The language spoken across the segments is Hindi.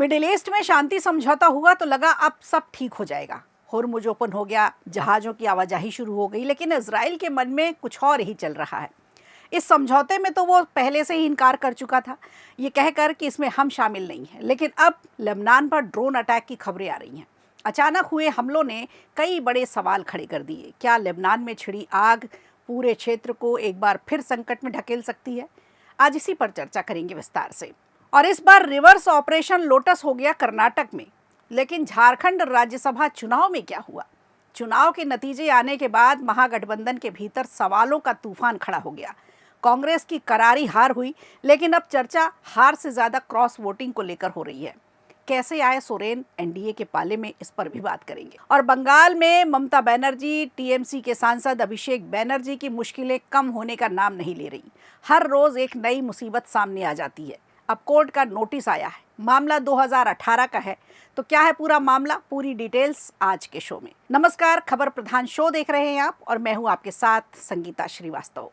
मिडिल ईस्ट में शांति समझौता हुआ तो लगा अब सब ठीक हो जाएगा। होर्मुज ओपन हो गया, जहाज़ों की आवाजाही शुरू हो गई, लेकिन इजराइल के मन में कुछ और ही चल रहा है। इस समझौते में तो वो पहले से ही इनकार कर चुका था, ये कहकर कि इसमें हम शामिल नहीं हैं। लेकिन अब लेबनान पर ड्रोन अटैक की खबरें आ रही हैं। अचानक हुए हमलों ने कई बड़े सवाल खड़े कर दिए। क्या लेबनान में छिड़ी आग पूरे क्षेत्र को एक बार फिर संकट में ढकेल सकती है? आज इसी पर चर्चा करेंगे विस्तार से। और इस बार रिवर्स ऑपरेशन लोटस हो गया कर्नाटक में। लेकिन झारखंड राज्यसभा चुनाव में क्या हुआ? चुनाव के नतीजे आने के बाद महागठबंधन के भीतर सवालों का तूफान खड़ा हो गया। कांग्रेस की करारी हार हुई, लेकिन अब चर्चा हार से ज्यादा क्रॉस वोटिंग को लेकर हो रही है। कैसे आए सोरेन एनडीए के पाले में, इस पर भी बात करेंगे। और बंगाल में ममता बनर्जी, टीएमसी के सांसद अभिषेक बनर्जी की मुश्किलें कम होने का नाम नहीं ले रही। हर रोज एक नई मुसीबत सामने आ जाती है। अब कोर्ट का नोटिस आया है। मामला 2018 का है। तो क्या है पूरा मामला, पूरी डिटेल्स आज के शो में। नमस्कार, खबर प्रधान शो देख रहे हैं आप और मैं हूं आपके साथ संगीता श्रीवास्तव।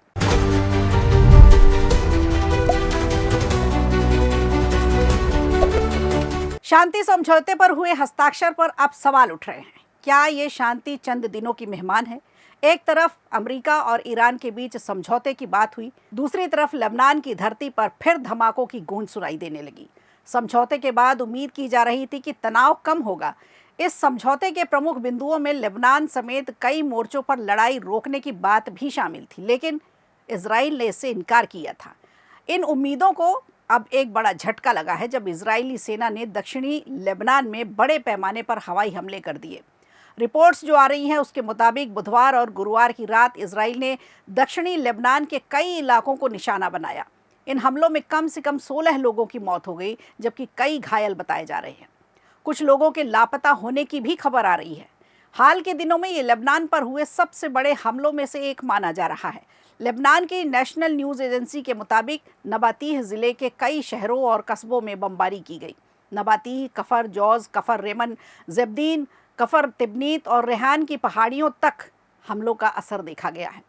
शांति समझौते पर हुए हस्ताक्षर पर अब सवाल उठ रहे हैं। क्या ये शांति चंद दिनों की मेहमान है? एक तरफ अमेरिका और ईरान के बीच समझौते की बात हुई, दूसरी तरफ लेबनान की धरती पर फिर धमाकों की गूंज सुनाई देने लगी। समझौते के बाद उम्मीद की जा रही थी कि तनाव कम होगा। इस समझौते के प्रमुख बिंदुओं में लेबनान समेत कई मोर्चों पर लड़ाई रोकने की बात भी शामिल थी, लेकिन इजराइल ने इससे इनकार किया था। इन उम्मीदों को अब एक बड़ा झटका लगा है जब इजरायली सेना ने दक्षिणी लेबनान में बड़े पैमाने पर हवाई हमले कर दिए। रिपोर्ट्स जो आ रही हैं उसके मुताबिक बुधवार और गुरुवार की रात इजराइल ने दक्षिणी लेबनान के कई इलाकों को निशाना बनाया। इन हमलों में कम से कम 16 लोगों की मौत हो गई, जबकि कई घायल बताए जा रहे हैं। कुछ लोगों के लापता होने की भी खबर आ रही है। हाल के दिनों में ये लेबनान पर हुए सबसे बड़े हमलों में से एक माना जा रहा है। लेबनान की नेशनल न्यूज़ एजेंसी के मुताबिक नबातीह ज़िले के कई शहरों और कस्बों में बमबारी की गई। नबातीह, कफर जौज, कफर रेमन, जब्दीन, कफर तिबनीत और रेहान की पहाड़ियों तक हमलों का असर देखा गया है।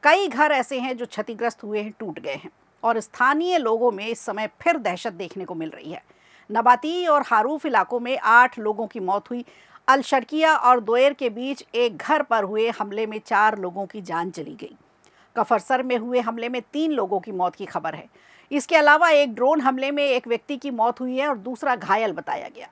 कई घर ऐसे हैं जो क्षतिग्रस्त हुए हैं, टूट गए हैं और स्थानीय लोगों में इस समय फिर दहशत देखने को मिल रही है। नबाती और हारूफ इलाकों में 8 लोगों की मौत हुई। अल-शर्किया और दोयर के बीच एक घर पर हुए हमले में 4 लोगों की जान चली गई। कफरसर में हुए हमले में 3 लोगों की मौत की खबर है। इसके अलावा एक ड्रोन हमले में एक व्यक्ति की मौत हुई है और दूसरा घायल बताया गया।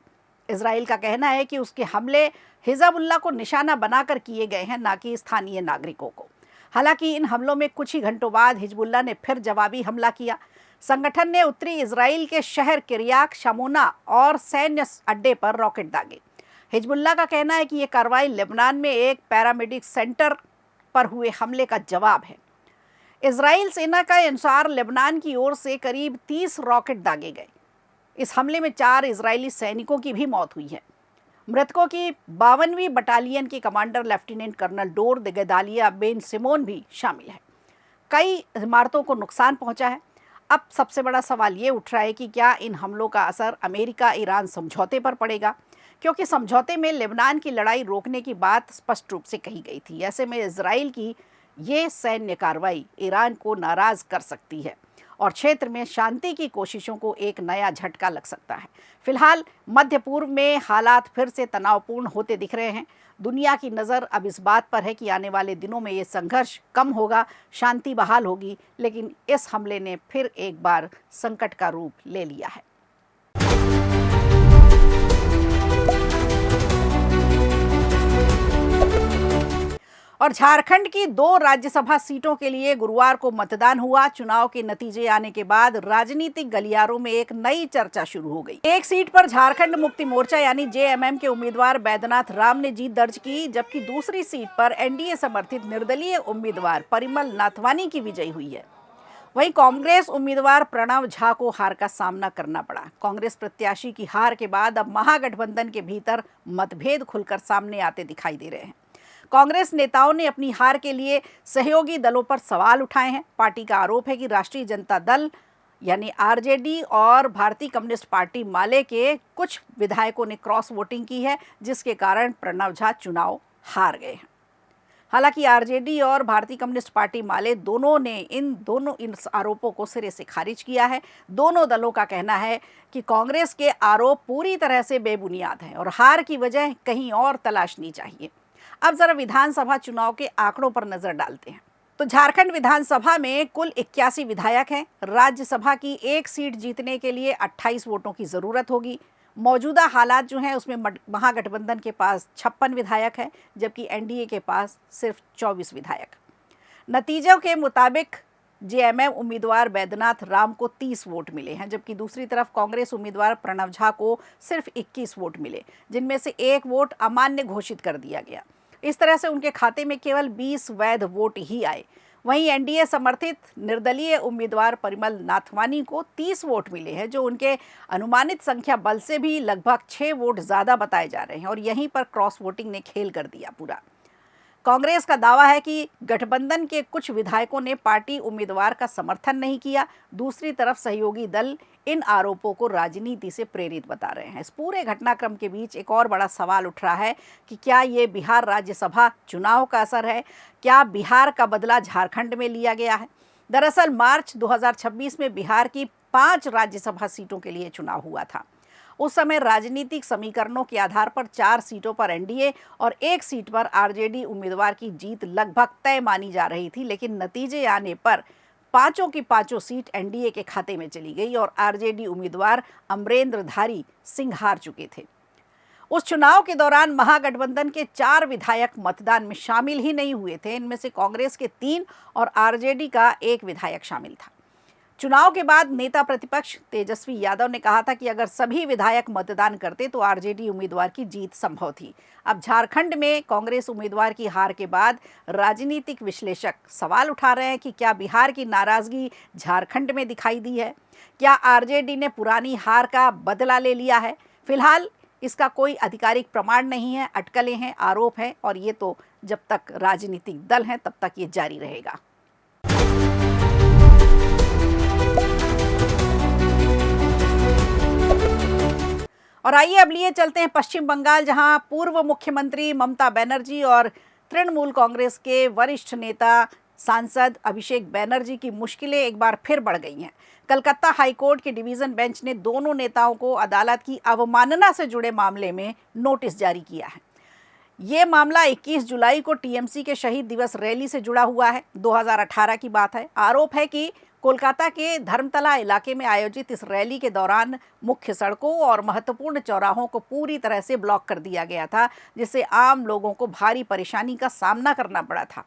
इजराइल का कहना है कि उसके हमले हिजबुल्लाह को निशाना बनाकर किए गए हैं, ना कि स्थानीय नागरिकों को। हालांकि इन हमलों में कुछ ही घंटों बाद हिजबुल्लाह ने फिर जवाबी हमला किया। संगठन ने उत्तरी इजराइल के शहर किरियात शमोना और सैन्य अड्डे पर रॉकेट दागे। हिजबुल्लाह का कहना है कि यह कार्रवाई लेबनान में एक पैरामेडिक सेंटर पर हुए हमले का जवाब है। इजराइल सेना के अनुसार लेबनान की ओर से करीब 30 रॉकेट दागे गए। इस हमले में 4 इजरायली सैनिकों की भी मौत हुई है। मृतकों की 52वीं बटालियन के कमांडर लेफ्टिनेंट कर्नल डोर द गेदालिया बेन सिमोन भी शामिल है। कई इमारतों को नुकसान पहुंचा है। अब सबसे बड़ा सवाल ये उठ रहा है कि क्या इन हमलों का असर अमेरिका ईरान समझौते पर पड़ेगा, क्योंकि समझौते में लेबनान की लड़ाई रोकने की बात स्पष्ट रूप से कही गई थी। ऐसे में इजराइल की ये सैन्य कार्रवाई ईरान को नाराज कर सकती है और क्षेत्र में शांति की कोशिशों को एक नया झटका लग सकता है। फिलहाल मध्य पूर्व में हालात फिर से तनावपूर्ण होते दिख रहे हैं। दुनिया की नज़र अब इस बात पर है कि आने वाले दिनों में ये संघर्ष कम होगा, शांति बहाल होगी, लेकिन इस हमले ने फिर एक बार संकट का रूप ले लिया है। और झारखंड की 2 राज्यसभा सीटों के लिए गुरुवार को मतदान हुआ। चुनाव के नतीजे आने के बाद राजनीतिक गलियारों में एक नई चर्चा शुरू हो गई। एक सीट पर झारखंड मुक्ति मोर्चा यानी जेएमएम के उम्मीदवार बैद्यनाथ राम ने जीत दर्ज की, जबकि दूसरी सीट पर एनडीए समर्थित निर्दलीय उम्मीदवार परिमल नाथवानी की विजयी हुई है। वहीं कांग्रेस उम्मीदवार प्रणव झा को हार का सामना करना पड़ा। कांग्रेस प्रत्याशी की हार के बाद अब महागठबंधन के भीतर मतभेद खुलकर सामने आते दिखाई दे रहे हैं। कांग्रेस नेताओं ने अपनी हार के लिए सहयोगी दलों पर सवाल उठाए हैं। पार्टी का आरोप है कि राष्ट्रीय जनता दल यानी आरजेडी और भारतीय कम्युनिस्ट पार्टी माले के कुछ विधायकों ने क्रॉस वोटिंग की है, जिसके कारण प्रणव झा चुनाव हार गए हैं। हालांकि आरजेडी और भारतीय कम्युनिस्ट पार्टी माले दोनों ने इन आरोपों को सिरे से खारिज किया है। दोनों दलों का कहना है कि कांग्रेस के आरोप पूरी तरह से बेबुनियाद हैं और हार की वजह कहीं और तलाशनी चाहिए। अब जरा विधानसभा चुनाव के आंकड़ों पर नजर डालते हैं। तो झारखंड विधानसभा में कुल 81 विधायक हैं। राज्यसभा की एक सीट जीतने के लिए 28 वोटों की जरूरत होगी। मौजूदा हालात जो हैं उसमें महागठबंधन के पास 56 विधायक हैं, जबकि एनडीए के पास सिर्फ 24 विधायक। नतीजों के मुताबिक जेएमएम उम्मीदवार बैद्यनाथ राम को 30 वोट मिले हैं, जबकि दूसरी तरफ कांग्रेस उम्मीदवार प्रणव झा को सिर्फ 21 वोट मिले, जिनमें से एक वोट अमान्य घोषित कर दिया गया। इस तरह से उनके खाते में केवल 20 वैध वोट ही आए। वहीं एनडीए समर्थित निर्दलीय उम्मीदवार परिमल नाथवानी को 30 वोट मिले हैं, जो उनके अनुमानित संख्या बल से भी लगभग 6 वोट ज़्यादा बताए जा रहे हैं और यहीं पर क्रॉस वोटिंग ने खेल कर दिया पूरा। कांग्रेस का दावा है कि गठबंधन के कुछ विधायकों ने पार्टी उम्मीदवार का समर्थन नहीं किया। दूसरी तरफ सहयोगी दल इन आरोपों को राजनीति से प्रेरित बता रहे हैं। इस पूरे घटनाक्रम के बीच एक और बड़ा सवाल उठ रहा है कि क्या ये बिहार राज्यसभा चुनाव का असर है? क्या बिहार का बदला झारखंड में लिया गया है? दरअसल मार्च 2026 में बिहार की 5 राज्यसभा सीटों के लिए चुनाव हुआ था। उस समय राजनीतिक समीकरणों के आधार पर 4 सीटों पर एनडीए और 1 सीट पर आरजेडी उम्मीदवार की जीत लगभग तय मानी जा रही थी, लेकिन नतीजे आने पर पांचों की पांचों सीट एनडीए के खाते में चली गई और आरजेडी उम्मीदवार अमरेंद्रधारी सिंह हार चुके थे। उस चुनाव के दौरान महागठबंधन के 4 विधायक मतदान में शामिल ही नहीं हुए थे। इनमें से कांग्रेस के 3 और आरजेडी का 1 विधायक शामिल था। चुनाव के बाद नेता प्रतिपक्ष तेजस्वी यादव ने कहा था कि अगर सभी विधायक मतदान करते तो आरजेडी उम्मीदवार की जीत संभव थी। अब झारखंड में कांग्रेस उम्मीदवार की हार के बाद राजनीतिक विश्लेषक सवाल उठा रहे हैं कि क्या बिहार की नाराजगी झारखंड में दिखाई दी है? क्या आरजेडी ने पुरानी हार का बदला ले लिया है? फिलहाल इसका कोई आधिकारिक प्रमाण नहीं है, अटकलें हैं, आरोप हैं और ये तो जब तक राजनीतिक दल हैं तब तक ये जारी रहेगा। और आइए अब लिए चलते हैं पश्चिम बंगाल, जहां पूर्व मुख्यमंत्री ममता बनर्जी और तृणमूल कांग्रेस के वरिष्ठ नेता सांसद अभिषेक बनर्जी की मुश्किलें एक बार फिर बढ़ गई हैं। कलकत्ता हाईकोर्ट के डिवीज़न बेंच ने दोनों नेताओं को अदालत की अवमानना से जुड़े मामले में नोटिस जारी किया है। ये मामला 21 जुलाई को टीएमसी के शहीद दिवस रैली से जुड़ा हुआ है। 2018 की बात है। आरोप है कि कोलकाता के धर्मतला इलाके में आयोजित इस रैली के दौरान मुख्य सड़कों और महत्वपूर्ण चौराहों को पूरी तरह से ब्लॉक कर दिया गया था, जिससे आम लोगों को भारी परेशानी का सामना करना पड़ा था।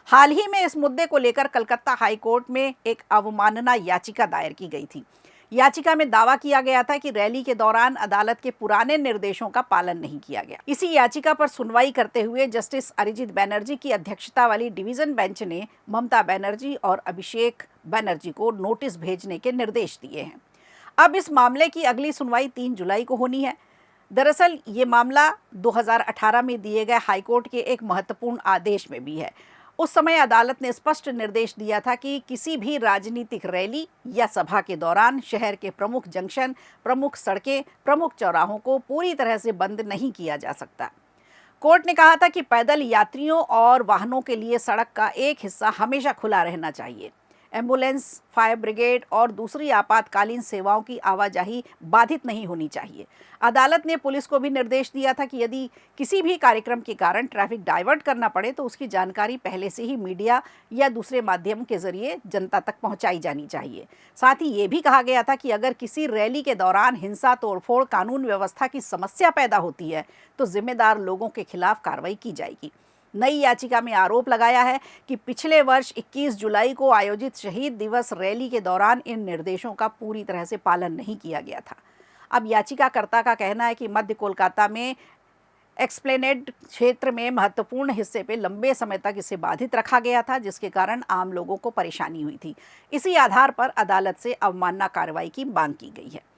हाल ही में इस मुद्दे को लेकर कलकत्ता हाईकोर्ट में एक अवमानना याचिका दायर की गई थी। याचिका में दावा किया गया था कि रैली के दौरान अदालत के पुराने निर्देशों का पालन नहीं किया गया। इसी याचिका पर सुनवाई करते हुए जस्टिस अरिजीत बनर्जी की अध्यक्षता वाली डिवीजन बेंच ने ममता बनर्जी और अभिषेक बनर्जी को नोटिस भेजने के निर्देश दिए हैं। अब इस मामले की अगली सुनवाई 3 जुलाई को होनी है। दरअसल ये मामला 2018 में दिए गए हाईकोर्ट के एक महत्वपूर्ण आदेश में भी है। उस समय अदालत ने स्पष्ट निर्देश दिया था कि किसी भी राजनीतिक रैली या सभा के दौरान शहर के प्रमुख जंक्शन, प्रमुख सड़कें, प्रमुख चौराहों को पूरी तरह से बंद नहीं किया जा सकता। कोर्ट ने कहा था कि पैदल यात्रियों और वाहनों के लिए सड़क का एक हिस्सा हमेशा खुला रहना चाहिए। एम्बुलेंस, फायर ब्रिगेड और दूसरी आपातकालीन सेवाओं की आवाजाही बाधित नहीं होनी चाहिए। अदालत ने पुलिस को भी निर्देश दिया था कि यदि किसी भी कार्यक्रम के कारण ट्रैफिक डाइवर्ट करना पड़े तो उसकी जानकारी पहले से ही मीडिया या दूसरे माध्यम के जरिए जनता तक पहुंचाई जानी चाहिए। साथ ही ये भी कहा गया था कि अगर किसी रैली के दौरान हिंसा, तोड़फोड़, कानून व्यवस्था की समस्या पैदा होती है तो जिम्मेदार लोगों के खिलाफ कार्रवाई की जाएगी। नई याचिका में आरोप लगाया है कि पिछले वर्ष 21 जुलाई को आयोजित शहीद दिवस रैली के दौरान इन निर्देशों का पूरी तरह से पालन नहीं किया गया था। अब याचिकाकर्ता का कहना है कि मध्य कोलकाता में एक्सप्लेनेड क्षेत्र में महत्वपूर्ण हिस्से पे लंबे समय तक इसे बाधित रखा गया था, जिसके कारण आम लोगों को परेशानी हुई थी। इसी आधार पर अदालत से अवमानना कार्रवाई की मांग की गई है।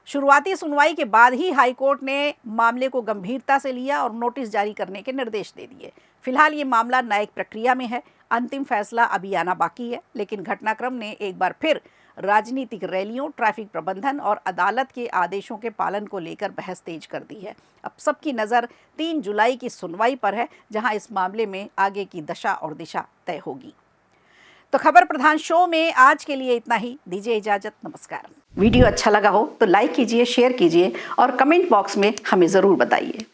शुरुआती सुनवाई के बाद ही हाईकोर्ट ने मामले को गंभीरता से लिया और नोटिस जारी करने के निर्देश दे दिए। फिलहाल ये मामला न्यायिक प्रक्रिया में है। अंतिम फैसला अभी आना बाकी है, लेकिन घटनाक्रम ने एक बार फिर राजनीतिक रैलियों, ट्रैफिक प्रबंधन और अदालत के आदेशों के पालन को लेकर बहस तेज कर दी है। अब सबकी नज़र 3 जुलाई की सुनवाई पर है, जहां इस मामले में आगे की दशा और दिशा तय होगी। तो खबर प्रधान शो में आज के लिए इतना ही। दीजिए इजाजत, नमस्कार। वीडियो अच्छा लगा हो तो लाइक कीजिए, शेयर कीजिए और कमेंट बॉक्स में हमें ज़रूर बताइए।